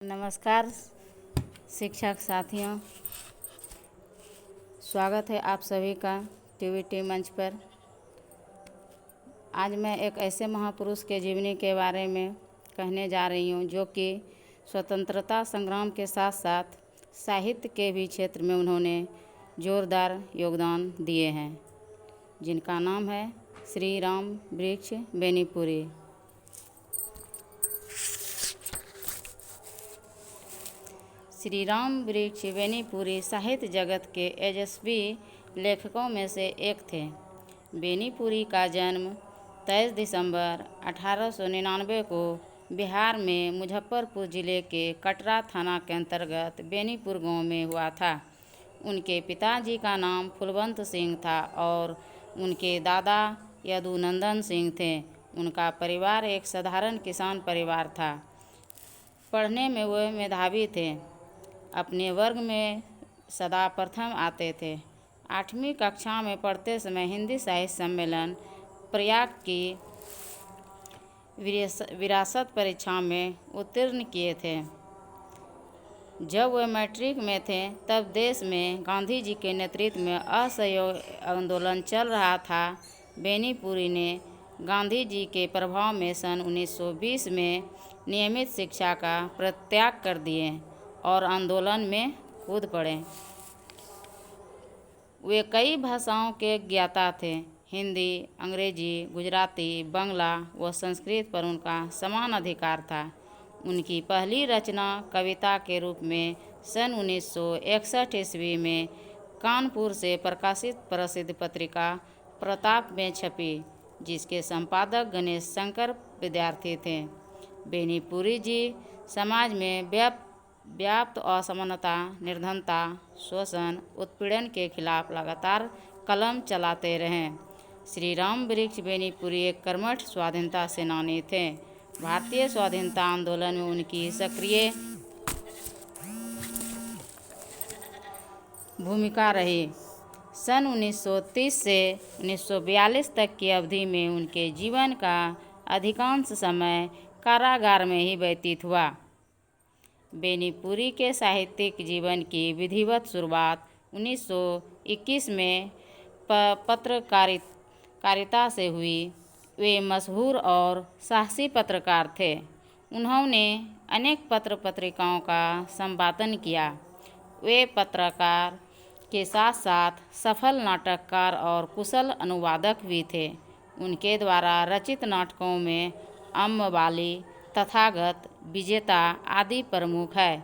नमस्कार शिक्षक साथियों, स्वागत है आप सभी का टीवीटी मंच पर। आज मैं एक ऐसे महापुरुष के जीवनी के बारे में कहने जा रही हूँ जो कि स्वतंत्रता संग्राम के साथ साथ साहित्य के भी क्षेत्र में उन्होंने जोरदार योगदान दिए हैं, जिनका नाम है श्री राम वृक्ष बेनीपुरी। श्री राम वृक्ष बेनीपुरी साहित्य जगत के यशस्वी लेखकों में से एक थे। बेनीपुरी का जन्म 23 दिसंबर 1899 को बिहार में मुजफ्फरपुर जिले के कटरा थाना के अंतर्गत बेनीपुर गांव में हुआ था। उनके पिताजी का नाम फुलवंत सिंह था और उनके दादा यदुनंदन सिंह थे। उनका परिवार एक साधारण किसान परिवार था। पढ़ने में वे मेधावी थे। अपने वर्ग में सदा प्रथम आते थे। 8वीं कक्षा में पढ़ते समय हिंदी साहित्य सम्मेलन प्रयाग की विरासत परीक्षा में उत्तीर्ण किए थे। जब वे मैट्रिक में थे तब देश में गांधी जी के नेतृत्व में असहयोग आंदोलन चल रहा था। बेनीपुरी ने गांधी जी के प्रभाव में सन 1920 में नियमित शिक्षा का परित्याग कर दिए और आंदोलन में कूद पड़े। वे कई भाषाओं के ज्ञाता थे। हिंदी, अंग्रेजी, गुजराती, बांग्ला व संस्कृत पर उनका समान अधिकार था। उनकी पहली रचना कविता के रूप में सन 1961 ईस्वी में कानपुर से प्रकाशित प्रसिद्ध पत्रिका प्रताप में छपी, जिसके संपादक गणेश शंकर विद्यार्थी थे। बेनीपुरी जी समाज में व्याप्त असमानता, निर्धनता, शोषण, उत्पीड़न के खिलाफ लगातार कलम चलाते रहे। श्री राम वृक्ष बेनीपुरी एक कर्मठ स्वाधीनता सेनानी थे। भारतीय स्वाधीनता आंदोलन में उनकी सक्रिय भूमिका रही। सन 1930 से 1942 तक की अवधि में उनके जीवन का अधिकांश समय कारागार में ही व्यतीत हुआ। बेनीपुरी के साहित्यिक जीवन की विधिवत शुरुआत 1921 में पत्रकारिता से हुई। वे मशहूर और साहसी पत्रकार थे। उन्होंने अनेक पत्र पत्रिकाओं का संपादन किया। वे पत्रकार के साथ साथ सफल नाटककार और कुशल अनुवादक भी थे। उनके द्वारा रचित नाटकों में अम्बबाली, तथागत, विजेता आदि प्रमुख है।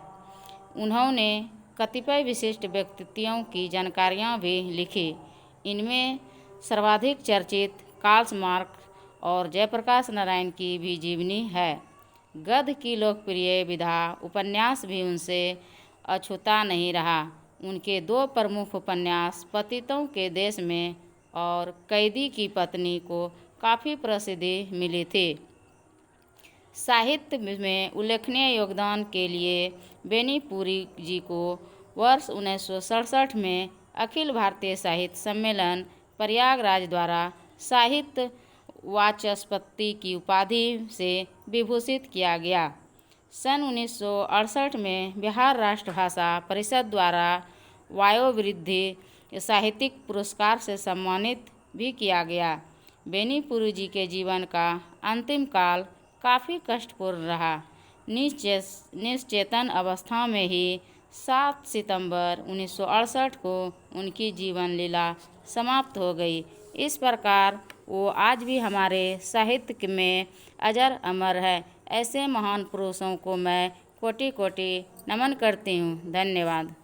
उन्होंने कतिपय विशिष्ट व्यक्तित्वों की जानकारियाँ भी लिखी। इनमें सर्वाधिक चर्चित कार्ल मार्क्स और जयप्रकाश नारायण की भी जीवनी है। गद्य की लोकप्रिय विधा उपन्यास भी उनसे अछूता नहीं रहा। उनके 2 प्रमुख उपन्यास पतितों के देश में और कैदी की पत्नी को काफ़ी प्रसिद्धि मिली थी। साहित्य में उल्लेखनीय योगदान के लिए बेनीपुरी जी को वर्ष 1967 में अखिल भारतीय साहित्य सम्मेलन प्रयागराज द्वारा साहित्य वाचस्पति की उपाधि से विभूषित किया गया। सन 1968 में बिहार राष्ट्र भाषा परिषद द्वारा वयोवृद्धि साहित्यिक पुरस्कार से सम्मानित भी किया गया। बेनीपुरी जी के जीवन का अंतिम काल काफ़ी कष्टपूर्ण रहा। निश्चेतन अवस्था में ही 7 सितंबर 1968 को उनकी जीवन लीला समाप्त हो गई। इस प्रकार वो आज भी हमारे साहित्य में अजर अमर है। ऐसे महान पुरुषों को मैं कोटि कोटि नमन करती हूँ। धन्यवाद।